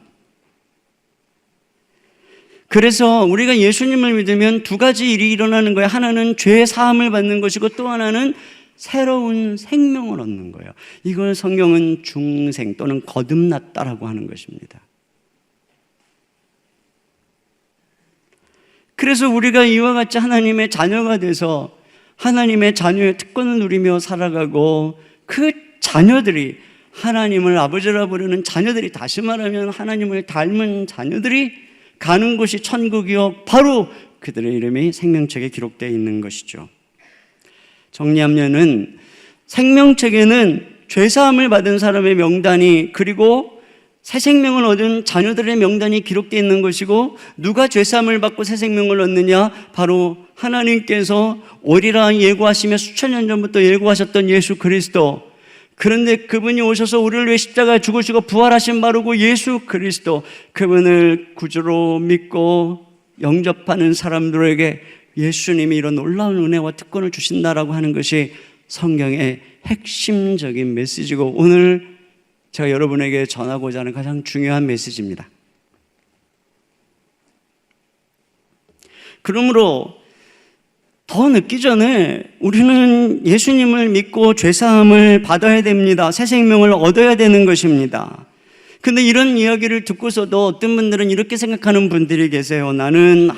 그래서 우리가 예수님을 믿으면 두 가지 일이 일어나는 거예요. 하나는 죄 사함을 받는 것이고 또 하나는 새로운 생명을 얻는 거예요. 이걸 성경은 중생 또는 거듭났다라고 하는 것입니다. 그래서 우리가 이와 같이 하나님의 자녀가 돼서 하나님의 자녀의 특권을 누리며 살아가고 그 자녀들이 하나님을 아버지라 부르는 자녀들이, 다시 말하면 하나님을 닮은 자녀들이 가는 곳이 천국이요, 바로 그들의 이름이 생명책에 기록되어 있는 것이죠. 정리하면은 생명책에는 죄사함을 받은 사람의 명단이, 그리고 새 생명을 얻은 자녀들의 명단이 기록되어 있는 것이고, 누가 죄사함을 받고 새 생명을 얻느냐? 바로 하나님께서 오리라 예고하시며 수천 년 전부터 예고하셨던 예수 그리스도. 그런데 그분이 오셔서 우리를 위해 십자가에 죽으시고 부활하신 바로고 예수 그리스도, 그분을 구주로 믿고 영접하는 사람들에게 예수님이 이런 놀라운 은혜와 특권을 주신다라고 하는 것이 성경의 핵심적인 메시지고, 오늘 제가 여러분에게 전하고자 하는 가장 중요한 메시지입니다. 그러므로 더 늦기 전에 우리는 예수님을 믿고 죄사함을 받아야 됩니다. 새 생명을 얻어야 되는 것입니다. 근데 이런 이야기를 듣고서도 어떤 분들은 이렇게 생각하는 분들이 계세요. 나는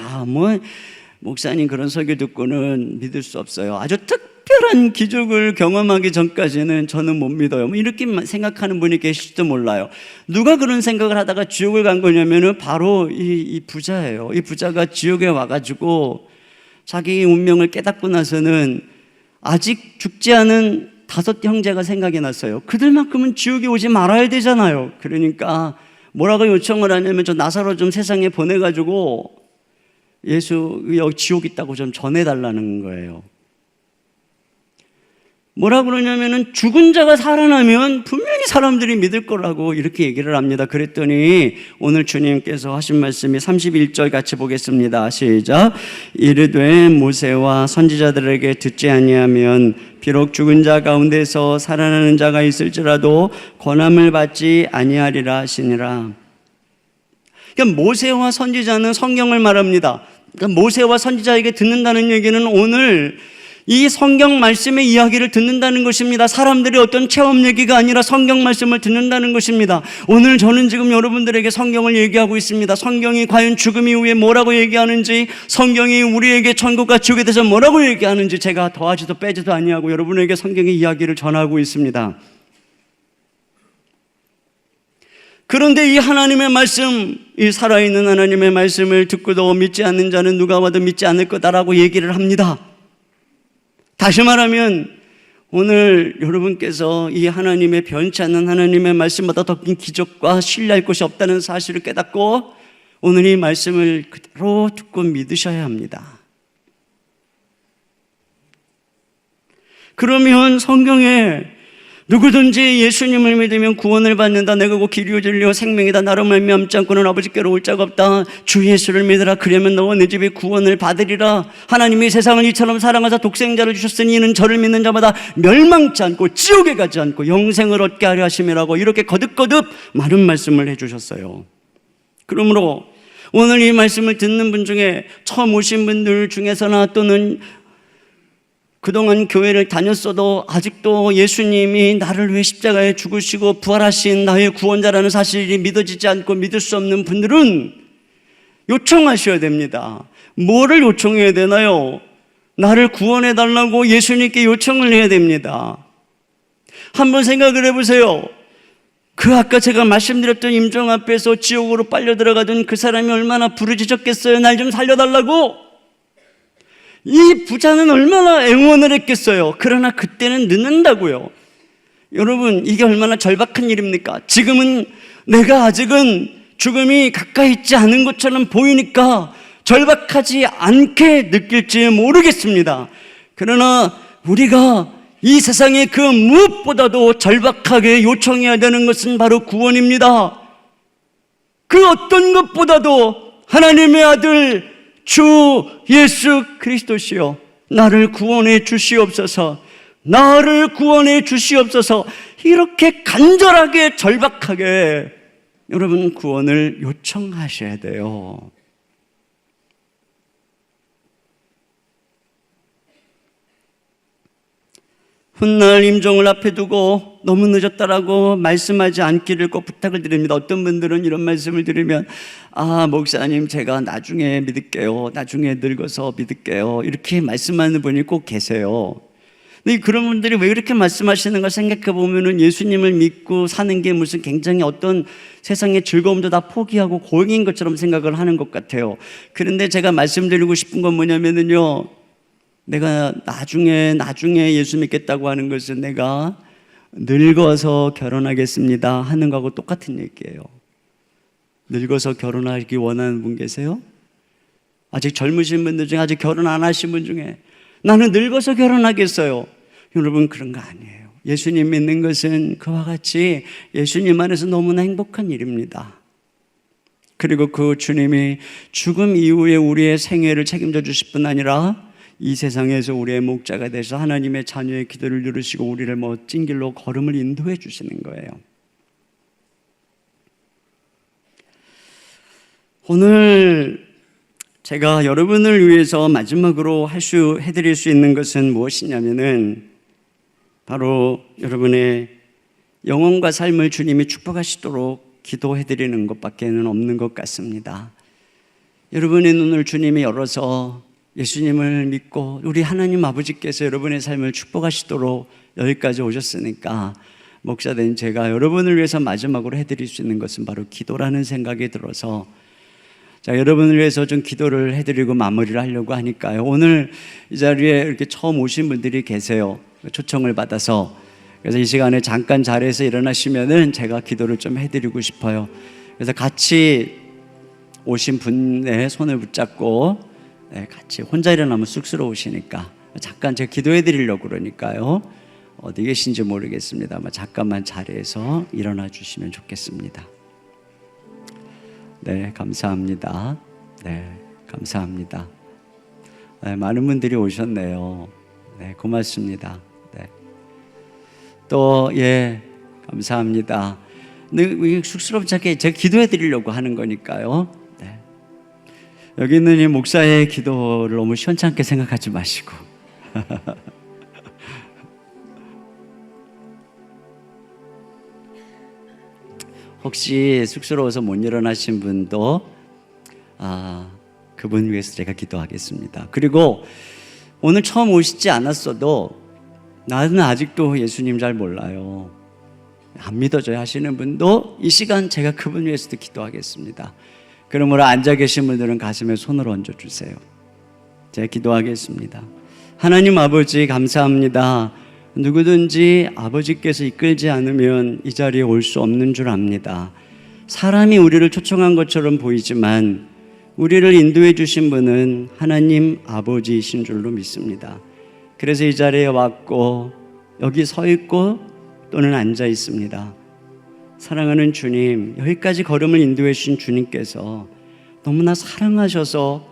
목사님 그런 설교 듣고는 믿을 수 없어요. 아주 특별한 기적을 경험하기 전까지는 저는 못 믿어요. 이렇게 생각하는 분이 계실지도 몰라요. 누가 그런 생각을 하다가 지옥을 간 거냐면은 바로 이 부자예요. 이 부자가 지옥에 와가지고 자기 운명을 깨닫고 나서는 아직 죽지 않은 5 형제가 생각이 났어요. 그들만큼은 지옥에 오지 말아야 되잖아요. 그러니까 뭐라고 요청을 하냐면, 저 나사로 좀 세상에 보내가지고 여기 지옥 있다고 좀 전해달라는 거예요. 뭐라 그러냐면은 죽은 자가 살아나면 분명히 사람들이 믿을 거라고 이렇게 얘기를 합니다. 그랬더니 오늘 주님께서 하신 말씀이 31절 같이 보겠습니다. 시작. 이르되 모세와 선지자들에게 듣지 아니하면 비록 죽은 자 가운데서 살아나는 자가 있을지라도 권함을 받지 아니하리라 하시니라. 그러니까 모세와 선지자는 성경을 말합니다. 그러니까 모세와 선지자에게 듣는다는 얘기는 오늘 이 성경 말씀의 이야기를 듣는다는 것입니다. 사람들이 어떤 체험 얘기가 아니라 성경 말씀을 듣는다는 것입니다. 오늘 저는 지금 여러분들에게 성경을 얘기하고 있습니다. 성경이 과연 죽음 이후에 뭐라고 얘기하는지, 성경이 우리에게 천국과 지옥에 대해서 뭐라고 얘기하는지 제가 더하지도 빼지도 아니하고 여러분에게 성경의 이야기를 전하고 있습니다. 그런데 이 하나님의 말씀, 이 살아있는 하나님의 말씀을 듣고도 믿지 않는 자는 누가 와도 믿지 않을 거다라고 얘기를 합니다. 다시 말하면 오늘 여러분께서 이 하나님의 변치 않는 하나님의 말씀보다 더 큰 기적과 신뢰할 것이 없다는 사실을 깨닫고 오늘 이 말씀을 그대로 듣고 믿으셔야 합니다. 그러면 성경에 누구든지 예수님을 믿으면 구원을 받는다. 내가 곧 길이요 진리요 생명이다. 나로 말미암지 않고는 아버지께로 올 자가 없다. 주 예수를 믿으라. 그러면 너와 내 집이 구원을 받으리라. 하나님이 세상을 이처럼 사랑하사 독생자를 주셨으니 이는 저를 믿는 자마다 멸망치 않고 지옥에 가지 않고 영생을 얻게 하려 하심이라고 이렇게 거듭거듭 많은 말씀을 해주셨어요. 그러므로 오늘 이 말씀을 듣는 분 중에 처음 오신 분들 중에서나 또는 그동안 교회를 다녔어도 아직도 예수님이 나를 위해 십자가에 죽으시고 부활하신 나의 구원자라는 사실이 믿어지지 않고 믿을 수 없는 분들은 요청하셔야 됩니다. 뭐를 요청해야 되나요? 나를 구원해 달라고 예수님께 요청을 해야 됩니다. 한번 생각을 해보세요. 그 아까 제가 말씀드렸던 임종 앞에서 지옥으로 빨려 들어가던 그 사람이 얼마나 부르짖었겠어요. 날 좀 살려달라고. 이 부자는 얼마나 애원을 했겠어요. 그러나 그때는 늦는다고요. 여러분, 이게 얼마나 절박한 일입니까? 지금은 내가 아직은 죽음이 가까이 있지 않은 것처럼 보이니까 절박하지 않게 느낄지 모르겠습니다. 그러나 우리가 이 세상의 그 무엇보다도 절박하게 요청해야 되는 것은 바로 구원입니다. 그 어떤 것보다도 하나님의 아들 주 예수 그리스도시여 나를 구원해 주시옵소서, 나를 구원해 주시옵소서, 이렇게 간절하게 절박하게 여러분 구원을 요청하셔야 돼요. 훗날 임종을 앞에 두고 너무 늦었다라고 말씀하지 않기를 꼭 부탁을 드립니다. 어떤 분들은 이런 말씀을 드리면 목사님 제가 나중에 믿을게요, 나중에 늙어서 믿을게요, 이렇게 말씀하는 분이 꼭 계세요. 근데 그런 분들이 왜 이렇게 말씀하시는가 생각해 보면은 예수님을 믿고 사는 게 무슨 굉장히 어떤 세상의 즐거움도 다 포기하고 고행인 것처럼 생각을 하는 것 같아요. 그런데 제가 말씀드리고 싶은 건 뭐냐면은요, 내가 나중에 예수 믿겠다고 하는 것은 내가 늙어서 결혼하겠습니다 하는 거하고 똑같은 얘기예요. 늙어서 결혼하기 원하는 분 계세요? 아직 젊으신 분들 중에, 아직 결혼 안 하신 분 중에 나는 늙어서 결혼하겠어요. 여러분, 그런 거 아니에요. 예수님 믿는 것은 그와 같이 예수님 안에서 너무나 행복한 일입니다. 그리고 그 주님이 죽음 이후에 우리의 생애를 책임져 주실 뿐 아니라 이 세상에서 우리의 목자가 되셔서 하나님의 자녀의 기도를 들으시고 우리를 멋진 길로 걸음을 인도해 주시는 거예요. 오늘 제가 여러분을 위해서 마지막으로 해드릴 수 있는 것은 무엇이냐면은 바로 여러분의 영혼과 삶을 주님이 축복하시도록 기도해드리는 것밖에는 없는 것 같습니다. 여러분의 눈을 주님이 열어서 예수님을 믿고 우리 하나님 아버지께서 여러분의 삶을 축복하시도록 여기까지 오셨으니까 목사된 제가 여러분을 위해서 마지막으로 해드릴 수 있는 것은 바로 기도라는 생각이 들어서 여러분을 위해서 좀 기도를 해드리고 마무리를 하려고 하니까요. 오늘 이 자리에 이렇게 처음 오신 분들이 계세요. 초청을 받아서. 그래서 이 시간에 잠깐 자리에서 일어나시면은 제가 기도를 좀 해드리고 싶어요. 그래서 같이 오신 분의 손을 붙잡고 같이, 혼자 일어나면 쑥스러우시니까 잠깐 제가 기도해 드리려고 그러니까요. 어디 계신지 모르겠습니다만 잠깐만 자리에서 일어나 주시면 좋겠습니다. 네, 감사합니다. 네, 감사합니다. 네, 많은 분들이 오셨네요. 네, 고맙습니다. 네. 또, 감사합니다. 근데 쑥스럽지 않게 제가 기도해 드리려고 하는 거니까요. 네. 여기 있는 이 목사의 기도를 너무 시원찮게 생각하지 마시고 혹시 쑥스러워서 못 일어나신 분도 그분 위해서 제가 기도하겠습니다. 그리고 오늘 처음 오시지 않았어도 나는 아직도 예수님 잘 몰라요, 안 믿어져요 하시는 분도 이 시간 제가 그분 위해서도 기도하겠습니다. 그러므로 앉아 계신 분들은 가슴에 손을 얹어주세요. 제가 기도하겠습니다. 하나님 아버지, 감사합니다. 누구든지 아버지께서 이끌지 않으면 이 자리에 올 수 없는 줄 압니다. 사람이 우리를 초청한 것처럼 보이지만 우리를 인도해 주신 분은 하나님 아버지이신 줄로 믿습니다. 그래서 이 자리에 왔고 여기 서 있고 또는 앉아 있습니다. 사랑하는 주님, 여기까지 걸음을 인도해 주신 주님께서 너무나 사랑하셔서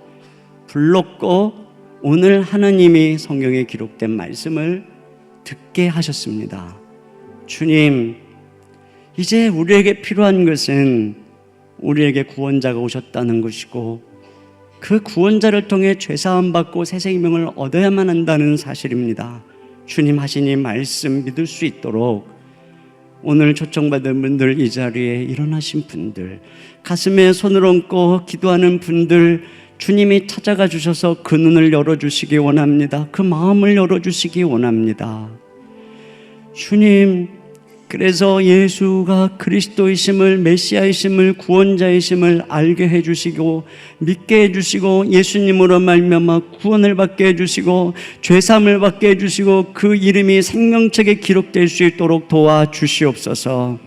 불렀고 오늘 하나님이 성경에 기록된 말씀을 듣게 하셨습니다. 주님, 이제 우리에게 필요한 것은 우리에게 구원자가 오셨다는 것이고 그 구원자를 통해 죄사함 받고 새 생명을 얻어야만 한다는 사실입니다. 주님 하신 이 말씀 믿을 수 있도록 오늘 초청받은 분들, 이 자리에 일어나신 분들, 가슴에 손을 얹고 기도하는 분들, 주님이 찾아가 주셔서 그 눈을 열어주시기 원합니다. 그 마음을 열어주시기 원합니다. 주님, 그래서 예수가 그리스도이심을, 메시아이심을, 구원자이심을 알게 해주시고 믿게 해주시고 예수님으로 말미암아 구원을 받게 해주시고 죄사함을 받게 해주시고 그 이름이 생명책에 기록될 수 있도록 도와주시옵소서.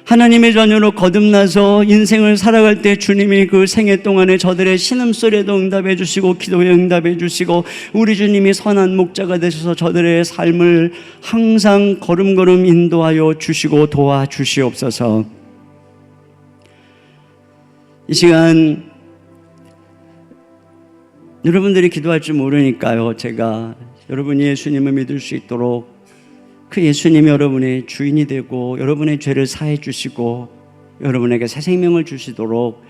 하나님의 자녀로 거듭나서 인생을 살아갈 때 주님이 그 생애 동안에 저들의 신음소리에도 응답해 주시고 기도에 응답해 주시고 우리 주님이 선한 목자가 되셔서 저들의 삶을 항상 걸음걸음 인도하여 주시고 도와주시옵소서. 이 시간 여러분들이 기도할 줄 모르니까요, 제가 여러분이 예수님을 믿을 수 있도록 그 예수님이 여러분의 주인이 되고 여러분의 죄를 사해 주시고 여러분에게 새 생명을 주시도록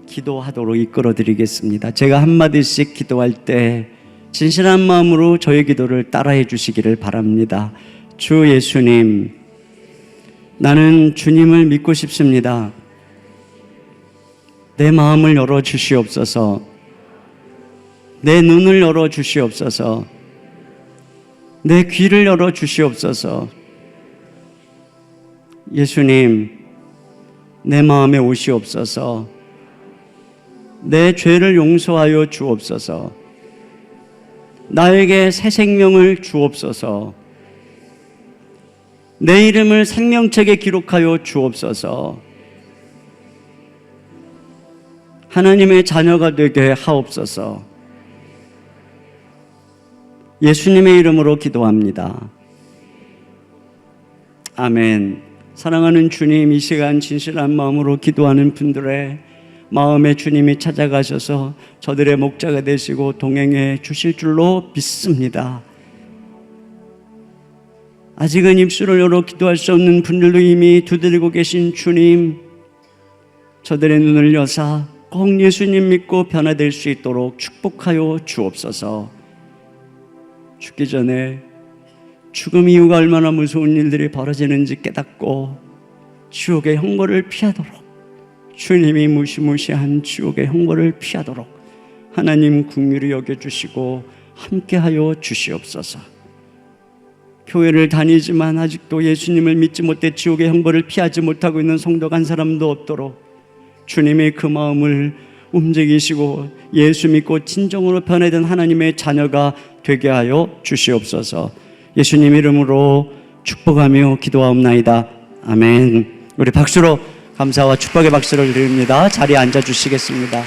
기도하도록 이끌어 드리겠습니다. 제가 한마디씩 기도할 때 진실한 마음으로 저의 기도를 따라해 주시기를 바랍니다. 주 예수님, 나는 주님을 믿고 싶습니다. 내 마음을 열어 주시옵소서. 내 눈을 열어 주시옵소서. 내 귀를 열어 주시옵소서. 예수님, 내 마음에 오시옵소서. 내 죄를 용서하여 주옵소서. 나에게 새 생명을 주옵소서. 내 이름을 생명책에 기록하여 주옵소서. 하나님의 자녀가 되게 하옵소서. 예수님의 이름으로 기도합니다. 아멘. 사랑하는 주님, 이 시간 진실한 마음으로 기도하는 분들의 마음에 주님이 찾아가셔서 저들의 목자가 되시고 동행해 주실 줄로 믿습니다. 아직은 입술을 열어 기도할 수 없는 분들도 이미 두드리고 계신 주님, 저들의 눈을 여사 꼭 예수님 믿고 변화될 수 있도록 축복하여 주옵소서. 죽기 전에 죽음 이후가 얼마나 무서운 일들이 벌어지는지 깨닫고 지옥의 형벌을 피하도록, 주님이 무시무시한 지옥의 형벌을 피하도록 하나님 긍휼히 여겨주시고 함께하여 주시옵소서. 교회를 다니지만 아직도 예수님을 믿지 못해 지옥의 형벌을 피하지 못하고 있는 성도가 한 사람도 없도록 주님의 그 마음을 움직이시고 예수 믿고 진정으로 변화된 하나님의 자녀가 되게 하여 주시옵소서. 예수님 이름으로 축복하며 기도하옵나이다. 아멘. 우리 박수로 감사와 축복의 박수를 드립니다. 자리에 앉아 주시겠습니다.